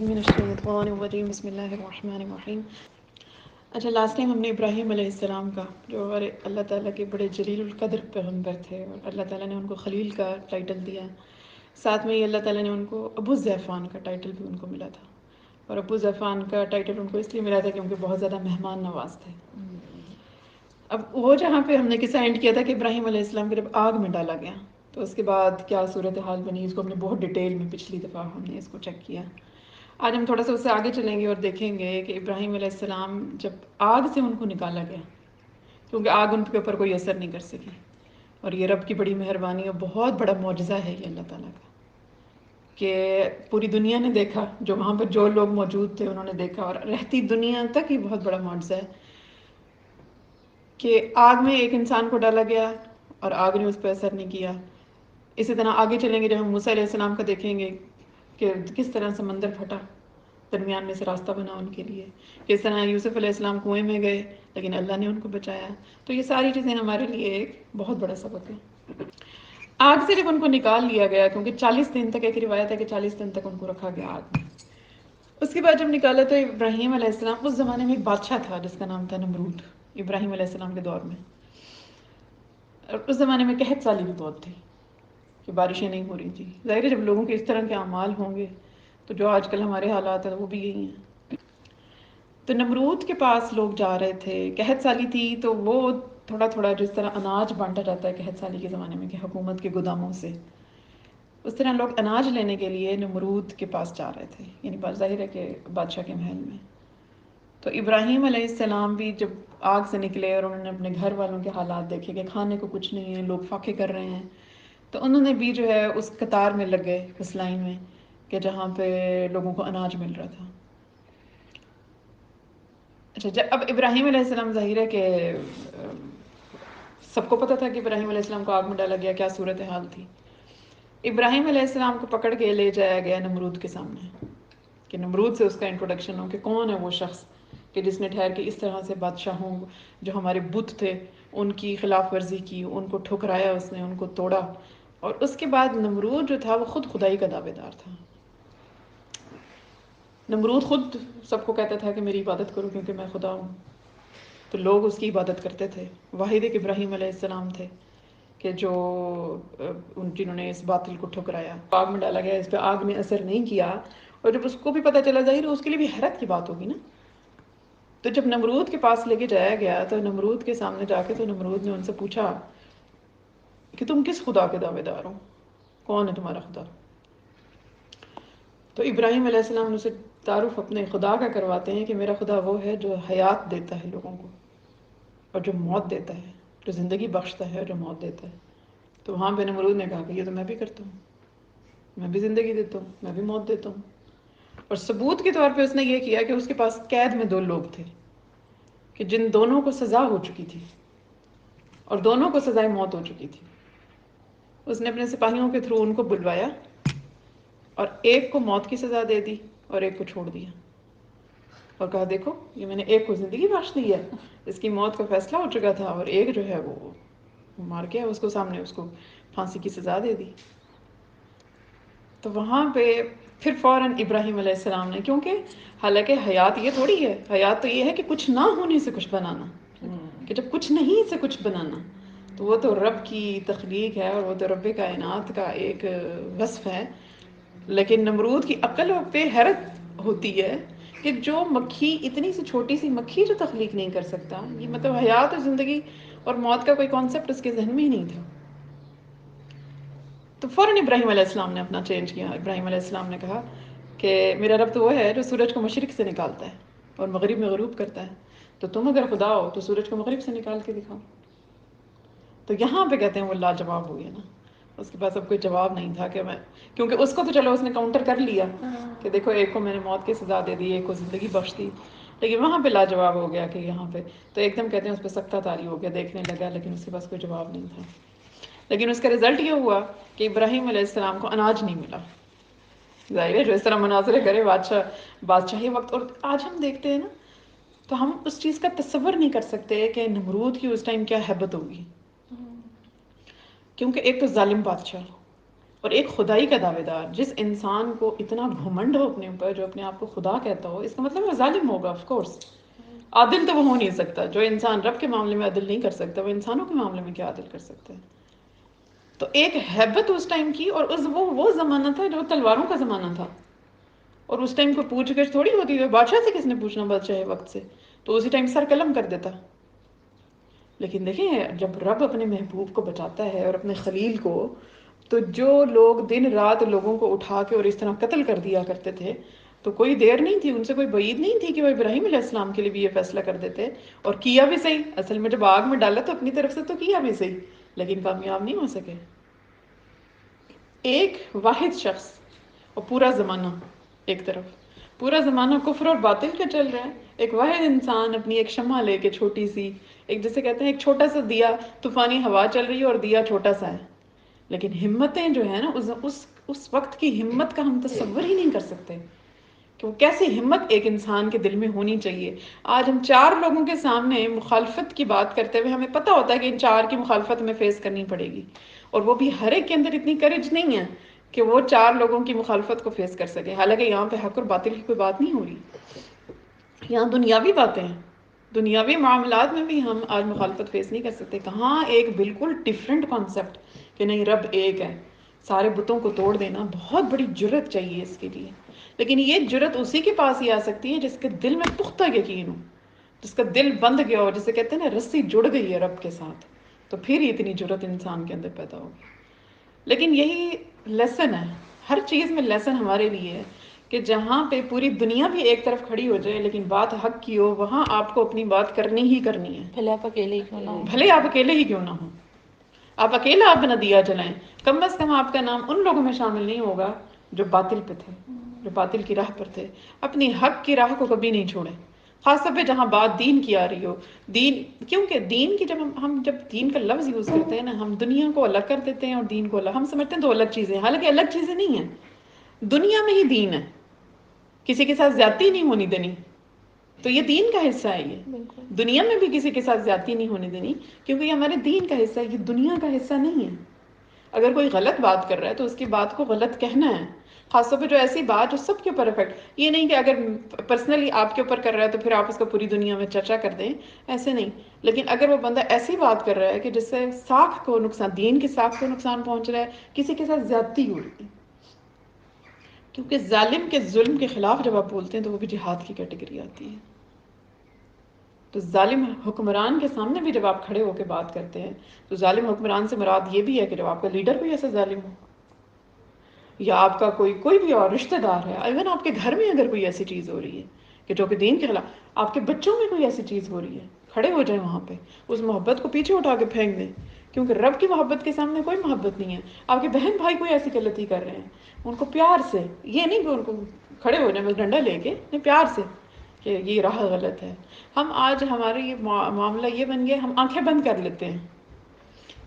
من الشیطان الرجیم بسم اللہ الرحمن الرحیم۔ اچھا، لاسٹ ٹائم ہم نے ابراہیم علیہ السلام کا، جو اللہ تعالیٰ کے بڑے جلیل القدر پیغمبر تھے اور اللہ تعالیٰ نے ان کو خلیل کا ٹائٹل دیا، ساتھ میں ہی اللہ تعالیٰ نے ان کو ابو زیفان کا ٹائٹل بھی ان کو ملا تھا، اور ابو زیفان کا ٹائٹل ان کو اس لیے ملا تھا کیونکہ بہت زیادہ مہمان نواز تھے۔ اب وہ جہاں پہ ہم نے قصہ اینڈ کیا تھا کہ ابراہیم علیہ السلام کو جب آگ میں ڈالا گیا تو اس کے بعد کیا صورتحال بنی، اس کو ہم نے بہت ڈیٹیل میں پچھلی دفعہ ہم نے اس کو چیک کیا۔ آج ہم تھوڑا سا اس سے آگے چلیں گے اور دیکھیں گے کہ ابراہیم علیہ السلام جب آگ سے ان کو نکالا گیا، کیونکہ آگ ان کے اوپر کوئی اثر نہیں کر سکی، اور یہ رب کی بڑی مہربانی اور بہت بڑا معجزہ ہے یہ اللہ تعالیٰ کا، کہ پوری دنیا نے دیکھا، جو وہاں پر جو لوگ موجود تھے انہوں نے دیکھا، اور رہتی دنیا تک یہ بہت بڑا معجزہ ہے کہ آگ میں ایک انسان کو ڈالا گیا اور آگ نے اس پہ اثر نہیں کیا۔ اسی طرح آگے چلیں گے جب ہم موسیٰ علیہ السلام کا دیکھیں گے کہ کس طرح سمندر پھٹا، درمیان میں سے راستہ بنا ان کے لیے، کس طرح یوسف علیہ السلام کنویں میں گئے لیکن اللہ نے ان کو بچایا۔ تو یہ ساری چیزیں ہمارے لیے ایک بہت بڑا سبق ہے۔ آگ سے جب ان کو نکال لیا گیا، کیونکہ 40 دن تک، ایک روایت ہے کہ 40 دن تک ان کو رکھا گیا آگ میں، اس کے بعد جب نکالا تو ابراہیم علیہ السلام، اس زمانے میں ایک بادشاہ تھا جس کا نام تھا نمرود، ابراہیم علیہ السلام کے دور میں، اور اس زمانے میں قحط سالی بھی بہت تھی کہ بارشیں نہیں ہو رہی تھی۔ ظاہر ہے جب لوگوں کے اس طرح کے اعمال ہوں گے تو جو آج کل ہمارے حالات ہیں وہ بھی یہی ہیں۔ تو نمرود کے پاس لوگ جا رہے تھے، قحط سالی تھی، تو وہ تھوڑا تھوڑا جس طرح اناج بانٹا جاتا ہے قحط سالی کے زمانے میں کہ حکومت کے گوداموں سے، اس طرح لوگ اناج لینے کے لیے نمرود کے پاس جا رہے تھے، یعنی ظاہر ہے کہ بادشاہ کے محل میں۔ تو ابراہیم علیہ السلام بھی جب آگ سے نکلے اور انہوں نے اپنے گھر والوں کے حالات دیکھے کہ کھانے کو کچھ نہیں ہے، لوگ فاقے کر رہے ہیں، تو انہوں نے بھی جو ہے اس قطار میں لگ گئے، اس لائن میں کہ جہاں پہ لوگوں کو اناج مل رہا تھا۔ اچھا، اب ابراہیم علیہ السلام، ظاہر ہے کہ سب کو پتہ تھا کہ ابراہیم علیہ السلام کو آگ میں ڈالا گیا، کیا صورتحال تھی۔ ابراہیم علیہ السلام کو پکڑ کے لے جایا گیا نمرود کے سامنے کہ نمرود سے اس کا انٹروڈکشن ہو کہ کون ہے وہ شخص کہ جس نے ٹھہر کے اس طرح سے بادشاہوں جو ہمارے بت تھے ان کی خلاف ورزی کی، ان کو ٹھکرایا، اس نے ان کو توڑا، اور اس کے بعد نمرود جو تھا وہ خود خدائی کا دعوے دار تھا۔ نمرود خود سب کو کہتا تھا کہ میری عبادت کرو کیونکہ میں خدا ہوں، تو لوگ اس کی عبادت کرتے تھے۔ واحد ایک ابراہیم علیہ السلام تھے کہ جو جنہوں نے اس باطل کو ٹھکرایا، آگ میں ڈالا گیا، اس پہ آگ نے اثر نہیں کیا، اور جب اس کو بھی پتہ چلا، ظاہر اس کے لیے بھی حیرت کی بات ہوگی نا۔ تو جب نمرود کے پاس لے کے جایا گیا تو نمرود کے سامنے جا کے تو نمرود نے ان سے پوچھا کہ تم کس خدا کے دعوے دار ہو، کون ہے تمہارا خدا؟ تو ابراہیم علیہ السلام نے اسے تعارف اپنے خدا کا کرواتے ہیں کہ میرا خدا وہ ہے جو حیات دیتا ہے لوگوں کو، اور جو موت دیتا ہے، جو زندگی بخشتا ہے اور جو موت دیتا ہے۔ تو وہاں پہ نمرود نے کہا کہ یہ تو میں بھی کرتا ہوں، میں بھی زندگی دیتا ہوں، میں بھی موت دیتا ہوں۔ اور ثبوت کے طور پہ اس نے یہ کیا کہ اس کے پاس قید میں 2 لوگ تھے کہ جن دونوں کو سزا ہو چکی تھی اور دونوں کو سزائے موت ہو چکی تھی۔ اس نے اپنے سپاہیوں کے تھرو ان کو بلوایا اور ایک کو موت کی سزا دے دی اور ایک کو چھوڑ دیا، اور کہا دیکھو یہ میں نے ایک کو زندگی بخش دی ہے، اس کی موت کا فیصلہ ہو چکا تھا، اور ایک جو ہے وہ مار گیا، اس کو سامنے اس کو پھانسی کی سزا دے دی۔ تو وہاں پہ پھر فوراً ابراہیم علیہ السلام نے، کیونکہ حالانکہ حیات یہ تھوڑی ہے، حیات تو یہ ہے کہ کچھ نہ ہونے سے کچھ بنانا، کہ جب کچھ نہیں سے کچھ بنانا، تو وہ تو رب کی تخلیق ہے اور وہ تو رب کائنات کا ایک وصف ہے۔ لیکن نمرود کی عقل پہ حیرت ہوتی ہے کہ جو مکھی، اتنی سی چھوٹی سی مکھی جو تخلیق نہیں کر سکتا، یہ مطلب حیات اور زندگی اور موت کا کوئی کانسیپٹ اس کے ذہن میں ہی نہیں تھا۔ تو فوراً ابراہیم علیہ السلام نے اپنا چینج کیا۔ ابراہیم علیہ السلام نے کہا کہ میرا رب تو وہ ہے جو سورج کو مشرق سے نکالتا ہے اور مغرب میں غروب کرتا ہے، تو تم اگر خدا ہو تو سورج کو مغرب سے نکال کے دکھاؤ۔ تو یہاں پہ کہتے ہیں وہ لاجواب ہو گیا نا، اس کے پاس اب کوئی جواب نہیں تھا کہ میں، کیونکہ اس کو تو چلو اس نے کاؤنٹر کر لیا کہ دیکھو ایک کو میں نے موت کی سزا دے دی، ایک کو زندگی بخش دی، لیکن وہاں پہ لاجواب ہو گیا کہ یہاں پہ تو ایک دم کہتے ہیں اس پہ سکتہ طاری ہو گیا، دیکھنے لگا لیکن اس کے پاس کوئی جواب نہیں تھا۔ لیکن اس کا رزلٹ یہ ہوا کہ ابراہیم علیہ السلام کو اناج نہیں ملا۔ ظاہر ہے جو اس طرح مناظرے کرے بادشاہی وقت، اور آج ہم دیکھتے ہیں نا تو ہم اس چیز کا تصور نہیں کر سکتے کہ نمرود کی اس ٹائم کیا ہیبت ہوگی، کیونکہ ایک تو ظالم بادشاہ اور ایک خدائی کا دعوے دار، جس انسان کو اتنا گھمنڈ ہو اپنے اوپر، جو اپنے آپ کو خدا کہتا ہو، اس کا مطلب وہ ظالم ہوگا آف کورس. عادل تو وہ ہو نہیں سکتا. جو انسان رب کے معاملے میں عدل نہیں کر سکتا، وہ انسانوں کے معاملے میں کیا عدل کر سکتا ہے؟ تو ایک ہیبت اس ٹائم کی، اور وہ زمانہ تھا جو تلواروں کا زمانہ تھا، اور اس ٹائم کو پوچھ گچھ تھوڑی ہوتی تھی. بادشاہ سے کس نے پوچھنا بادشاہ وقت سے؟ تو اسی ٹائم سر قلم کر دیتا. لیکن دیکھیں جب رب اپنے محبوب کو بچاتا ہے اور اپنے خلیل کو، تو جو لوگ دن رات لوگوں کو اٹھا کے اور اس طرح قتل کر دیا کرتے تھے، تو کوئی دیر نہیں تھی، ان سے کوئی بعید نہیں تھی کہ وہ ابراہیم علیہ السلام کے لیے بھی یہ فیصلہ کر دیتے. اور کیا بھی صحیح. اصل میں جب آگ میں ڈالا تو اپنی طرف سے تو کیا بھی صحیح، لیکن کامیاب نہیں ہو سکے. ایک واحد شخص اور پورا زمانہ، ایک طرف پورا زمانہ کفر اور باطل کا چل رہا ہے، ایک واحد انسان اپنی ایک شمع لے کے چھوٹی سی، ایک جیسے کہتے ہیں ایک چھوٹا سا دیا، طوفانی ہوا چل رہی ہے اور دیا چھوٹا سا ہے. لیکن ہمتیں جو ہے نا، اس وقت کی ہمت کا ہم تصور ہی نہیں کر سکتے کہ وہ کیسی ہمت ایک انسان کے دل میں ہونی چاہیے. آج ہم 4 لوگوں کے سامنے مخالفت کی بات کرتے ہوئے ہمیں پتہ ہوتا ہے کہ ان 4 کی مخالفت ہمیں فیس کرنی پڑے گی، اور وہ بھی ہر ایک کے اندر اتنی کریج نہیں ہے کہ وہ 4 لوگوں کی مخالفت کو فیس کر سکے. حالانکہ یہاں پہ حق اور باطل کی کوئی بات نہیں ہو رہی، یہاں دنیاوی باتیں ہیں. دنیاوی معاملات میں بھی ہم آج مخالفت فیس نہیں کر سکتے. کہاں ایک بالکل ڈیفرنٹ کانسیپٹ کہ نہیں رب ایک ہے، سارے بتوں کو توڑ دینا بہت بڑی جرت چاہیے اس کے لیے. لیکن یہ جرت اسی کے پاس ہی آ سکتی ہے جس کے دل میں پختہ یقین ہو، جس کا دل بندھ گیا ہو، جسے کہتے ہیں نا رسی جڑ گئی ہے رب کے ساتھ، تو پھر ہی اتنی جرت انسان کے اندر پیدا ہوگی. لیکن یہی لیسن ہے، ہر چیز میں لیسن ہمارے لیے ہے کہ جہاں پہ پوری دنیا بھی ایک طرف کھڑی ہو جائے لیکن بات حق کی ہو، وہاں آپ کو اپنی بات کرنی ہی کرنی ہے. بھلے آپ اکیلے ہی کیوں نہ ہو. بھلے آپ اکیلے ہی کیوں نہ ہوں. آپ اکیلا آپ نہ دیا جلائیں، کم از کم آپ کا نام ان لوگوں میں شامل نہیں ہوگا جو باطل پہ تھے، جو باطل کی راہ پر تھے. اپنی حق کی راہ کو کبھی نہیں چھوڑیں، خاص طور پہ جہاں بات دین کی آ رہی ہو. دین، کیونکہ دین کی ہم جب دین کا لفظ یوز کرتے ہیں نا، ہم دنیا کو الگ کر دیتے ہیں اور دین کو الگ، ہم سمجھتے ہیں 2 الگ چیزیں ہیں. حالانکہ الگ چیزیں نہیں ہیں، دنیا میں ہی دین ہے. کسی کے ساتھ زیادتی نہیں ہونی دینی، تو یہ دین کا حصہ ہے. یہ بالکل. دنیا میں بھی کسی کے ساتھ زیادتی نہیں ہونے دینی، کیونکہ یہ ہمارے دین کا حصہ ہے، یہ دنیا کا حصہ نہیں ہے. اگر کوئی غلط بات کر رہا ہے تو اس کی بات کو غلط کہنا ہے، خاص طور پہ جو ایسی بات جو سب کے اوپر افیکٹ، یہ نہیں کہ اگر پرسنلی آپ کے اوپر کر رہا ہے تو پھر آپ اس کو پوری دنیا میں چرچا کر دیں، ایسے نہیں. لیکن اگر وہ بندہ ایسی بات کر رہا ہے کہ جس سے ساکھ کو نقصان، دین کی ساکھ کو نقصان پہنچ رہا ہے، کسی کے ساتھ زیادتی ہو رہی ہے، کیونکہ ظالم کے ظلم کے خلاف جب آپ بولتے ہیں تو وہ بھی جہاد کی کیٹیگری آتی ہے. تو ظالم حکمران کے سامنے بھی جب آپ کھڑے ہو کے بات کرتے ہیں تو ظالم حکمران سے مراد یہ بھی ہے کہ جب آپ کا لیڈر کوئی ایسا ظالم ہو، یا آپ کا کوئی بھی اور رشتہ دار ہے، ایون آپ کے گھر میں اگر کوئی ایسی چیز ہو رہی ہے کہ جو کہ دین کے خلاف، آپ کے بچوں میں کوئی ایسی چیز ہو رہی ہے، کھڑے ہو جائیں وہاں پہ، اس محبت کو پیچھے اٹھا کے پھینک دیں. کیونکہ رب کی محبت کے سامنے کوئی محبت نہیں ہے. آپ کے بہن بھائی کوئی ایسی غلطی کر رہے ہیں، ان کو پیار سے، یہ نہیں کہ ان کو کھڑے ہو جائیں بس ڈنڈا لے کے، نہیں، پیار سے کہ یہ راہ غلط ہے. ہم آج ہمارے یہ معاملہ یہ بن گیا، ہم آنکھیں بند کر لیتے ہیں.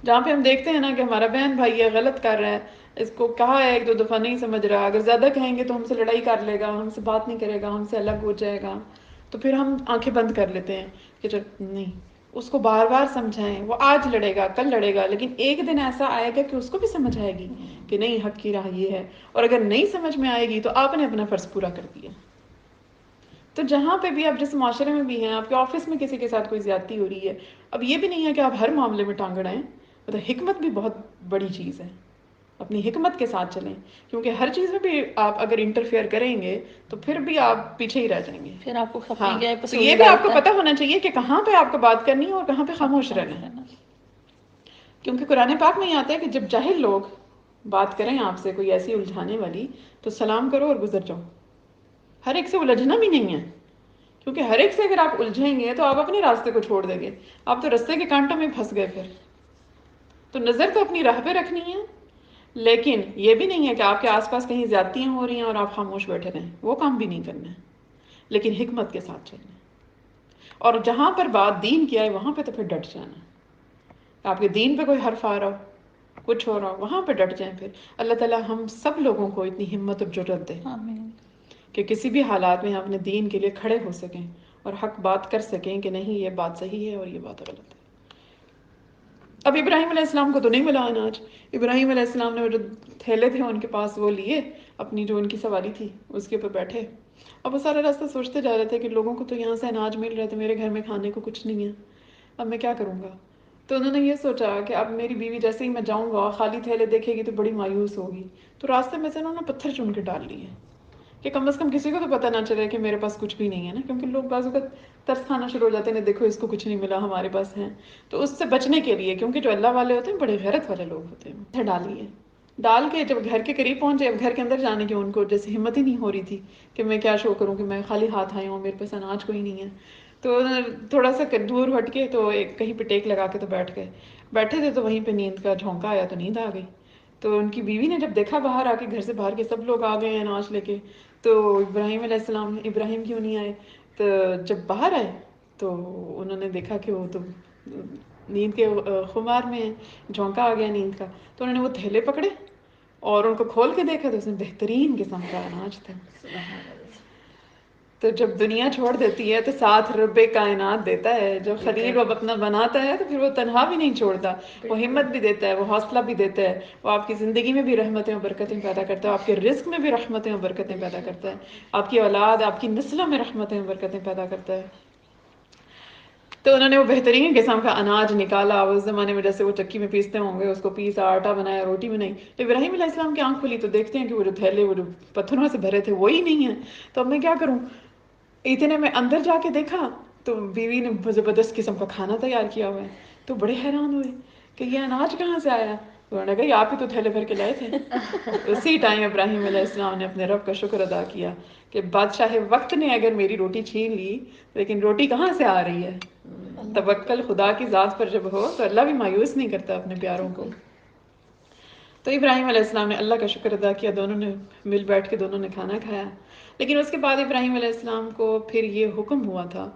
جہاں پہ ہم دیکھتے ہیں نا کہ ہمارا بہن بھائی یہ غلط کر رہا ہے، اس کو کہا ہے 1-2 دفعہ نہیں سمجھ رہا، اگر زیادہ کہیں گے تو ہم سے لڑائی کر لے گا، ہم سے بات نہیں کرے گا، ہم سے الگ ہو جائے گا، تو پھر ہم آنکھیں بند کر لیتے ہیں کہ نہیں، اس کو بار بار سمجھائیں. وہ آج لڑے گا، کل لڑے گا، لیکن ایک دن ایسا آئے گا کہ اس کو بھی سمجھ آئے گی کہ نہیں، حق کی راہ یہ ہے. اور اگر نہیں سمجھ میں آئے گی تو آپ نے اپنا فرض پورا کر دیا. تو جہاں پہ بھی آپ جس معاشرے میں بھی ہیں، آپ کے آفس میں کسی کے ساتھ کوئی زیادتی ہو رہی ہے، اب یہ بھی نہیں ہے کہ آپ ہر معاملے میں ٹانگ اڑائیں، مطلب حکمت بھی بہت بڑی چیز ہے. اپنی حکمت کے ساتھ چلیں، کیونکہ ہر چیز میں بھی آپ اگر انٹرفیئر کریں گے تو پھر بھی آپ پیچھے ہی رہ جائیں گے. پھر آپ کو ہاں، اپنی کیا تو پسولی یہ بھی آپ کو ڈالتا ہے. پتہ ہونا چاہیے کہ کہاں پہ آپ کو بات کرنی ہے اور کہاں پہ خاموش رہنا ہے. کیونکہ قرآن پاک میں یہ آتا ہے کہ جب جاہل لوگ بات کریں آپ سے کوئی ایسی الجھانے والی، تو سلام کرو اور گزر جاؤ. ہر ایک سے الجھنا بھی نہیں ہے، کیونکہ ہر ایک سے اگر آپ الجھیں گے تو آپ اپنے راستے کو چھوڑ دیں گے، آپ تو راستے کے کانٹوں میں پھنس گئے. پھر تو نظر تو اپنی راہ پہ رکھنی ہے، لیکن یہ بھی نہیں ہے کہ آپ کے آس پاس کہیں زیادتیاں ہو رہی ہیں اور آپ خاموش بیٹھے رہیں، وہ کام بھی نہیں کرنا ہے، لیکن حکمت کے ساتھ چلنا ہے. اور جہاں پر بات دین کی آئے وہاں پہ تو پھر ڈٹ جانا ہے. آپ کے دین پہ کوئی حرف آ رہا ہو، کچھ ہو رہا ہو، وہاں پہ ڈٹ جائیں. پھر اللہ تعالیٰ ہم سب لوگوں کو اتنی ہمت اور جرأت دے آمین. کہ کسی بھی حالات میں ہم اپنے دین کے لیے کھڑے ہو سکیں اور حق بات کر سکیں کہ نہیں، یہ بات صحیح ہے اور یہ بات غلط ہے. اب ابراہیم علیہ السلام کو تو نہیں ملا اناج. ابراہیم علیہ السلام نے وہ جو تھیلے تھے ان کے پاس وہ لیے، اپنی جو ان کی سواری تھی اس کے اوپر بیٹھے. اب وہ سارا راستہ سوچتے جا رہے تھے کہ لوگوں کو تو یہاں سے اناج مل رہا تھا، میرے گھر میں کھانے کو کچھ نہیں ہے، اب میں کیا کروں گا. تو انہوں نے یہ سوچا کہ اب میری بیوی جیسے ہی میں جاؤں گا خالی تھیلے دیکھے گی تو بڑی مایوس ہوگی. تو راستے میں سے انہوں نے پتھر چن کے ڈال لیے کہ کم از کم کسی کو تو پتہ نہ چلے کہ میرے پاس کچھ بھی نہیں ہے نا، کیونکہ لوگ بعض اوقات ترس کھانا شروع ہو جاتے ہیں، دیکھو اس کو کچھ نہیں ملا ہمارے پاس ہے. تو اس سے بچنے کے لیے، کیونکہ جو اللہ والے ہوتے ہیں بڑے غیرت والے لوگ ہوتے ہیں، پتھر ڈالیے. ڈال کے جب گھر کے قریب پہنچے، اب گھر کے اندر جانے کی ان کو جیسے ہمت ہی نہیں ہو رہی تھی کہ میں کیا شو کروں کہ میں خالی ہاتھ آئی ہوں، میرے پاس اناج کوئی نہیں ہے. تو تھوڑا سا دور ہٹ کے تو ایک کہیں پہ ٹیک لگا کے تو بیٹھ گئے. بیٹھے تھے تو وہیں پہ نیند کا جھونکا آیا تو نیند آ گئی. تو ان کی بیوی نے جب دیکھا باہر آ کے، گھر سے باہر کے سب لوگ آ گئے ہیں اناج لے کے، تو ابراہیم علیہ السلام، ابراہیم کیوں نہیں آئے. تو جب باہر آئے تو انہوں نے دیکھا کہ وہ تو نیند کے خمار میں جھونکا آ گیا نیند کا. تو انہوں نے وہ تھیلے پکڑے اور ان کو کھول کے دیکھا تو اس میں بہترین قسم کا اناج تھا. تو جب دنیا چھوڑ دیتی ہے تو ساتھ رب کائنات دیتا ہے. جو خلیل اب اپنا بناتا ہے تو پھر وہ تنہا بھی نہیں چھوڑتا، وہ ہمت بھی دیتا ہے، وہ حوصلہ بھی دیتا ہے، وہ آپ کی زندگی میں بھی رحمتیں و برکتیں پیدا کرتا ہے، آپ کے رزق میں بھی رحمتیں و برکتیں پیدا کرتا ہے، آپ کی اولاد، آپ کی نسلوں میں رحمتیں و برکتیں پیدا کرتا ہے. تو انہوں نے وہ بہترین قسم کا اناج نکالا. اس زمانے میں جیسے وہ چکی میں پیستے ہوں گے، اس کو پیسا، آٹا بنایا، روٹی بنائی. تو ابراہیم علیہ السلام کی آنکھ کھلی تو دیکھتے ہیں کہ وہ جو تھیلے وہ جو پتھروں سے بھرے تھے وہی نہیں ہیں. تو اب میں کیا کروں. اتنے میں اندر جا کے دیکھا تو بیوی نے زبردست قسم کا کھانا تیار کیا ہوا ہے. تو بڑے حیران ہوئے کہ یہ اناج کہاں سے آیا. تو انہوں نے کہا یہ آپ ہی تو تھیلے بھر کے لائے تھے. اسی ٹائم ابراہیم علیہ السلام نے اپنے رب کا شکر ادا کیا کہ بادشاہ وقت نے اگر میری روٹی چھین لی، لیکن روٹی کہاں سے آ رہی ہے. توکل خدا کی ذات پر جب ہو تو اللہ بھی مایوس نہیں کرتا اپنے پیاروں کو. تو ابراہیم علیہ السلام نے اللہ کا شکر ادا کیا، دونوں نے مل بیٹھ کے دونوں نے کھانا کھایا. لیکن اس کے بعد ابراہیم علیہ السلام کو پھر یہ حکم ہوا تھا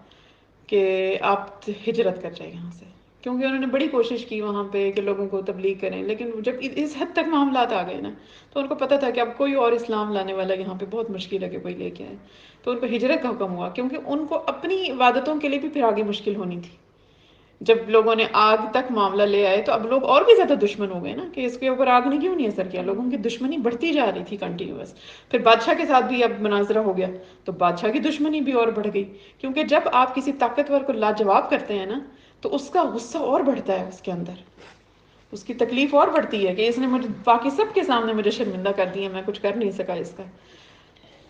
کہ آپ ہجرت کر جائیں یہاں سے، کیونکہ انہوں نے بڑی کوشش کی وہاں پہ کہ لوگوں کو تبلیغ کریں. لیکن جب اس حد تک معاملات آ گئے نا تو ان کو پتہ تھا کہ اب کوئی اور اسلام لانے والا یہاں پہ بہت مشکل ہے کہ کوئی لے کے آئے. تو ان کو ہجرت کا حکم ہوا، کیونکہ ان کو اپنی عبادتوں کے لیے بھی پھر آگے مشکل ہونی تھی. جب لوگوں نے آگ تک معاملہ لے آئے تو اب لوگ اور بھی زیادہ دشمن ہو گئے نا کہ اس کے اوپر آگ نے کیوں نہیں اثر کیا. لوگوں کی دشمنی بڑھتی جا رہی تھی کنٹینیوس. پھر بادشاہ کے ساتھ بھی اب مناظرہ ہو گیا تو بادشاہ کی دشمنی بھی اور بڑھ گئی، کیونکہ جب آپ کسی طاقتور کو لاجواب کرتے ہیں نا تو اس کا غصہ اور بڑھتا ہے، اس کے اندر اس کی تکلیف اور بڑھتی ہے کہ اس نے مجھے باقی سب کے سامنے مجھے شرمندہ کر دیا، میں کچھ کر نہیں سکا اس کا.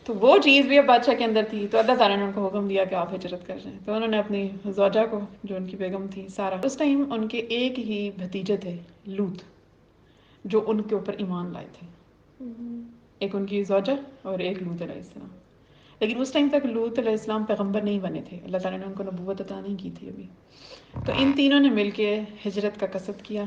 تو وہ چیز بھی اب بادشاہ کے اندر تھی. تو اللہ تعالیٰ نے ان کو حکم دیا کہ آپ ہجرت کر جائیں. تو انہوں نے اپنی زوجہ کو، جو ان کی بیگم تھی سارہ، اس ٹائم ان کے ایک ہی بھتیجے تھے لوط، جو ان کے اوپر ایمان لائے تھے. ایک ان کی زوجہ اور ایک لوط علیہ السلام. لیکن اس ٹائم تک لوط علیہ السلام پیغمبر نہیں بنے تھے، اللہ تعالیٰ نے ان کو نبوت عطا نہیں کی تھی ابھی. تو ان تینوں نے مل کے ہجرت کا قصد کیا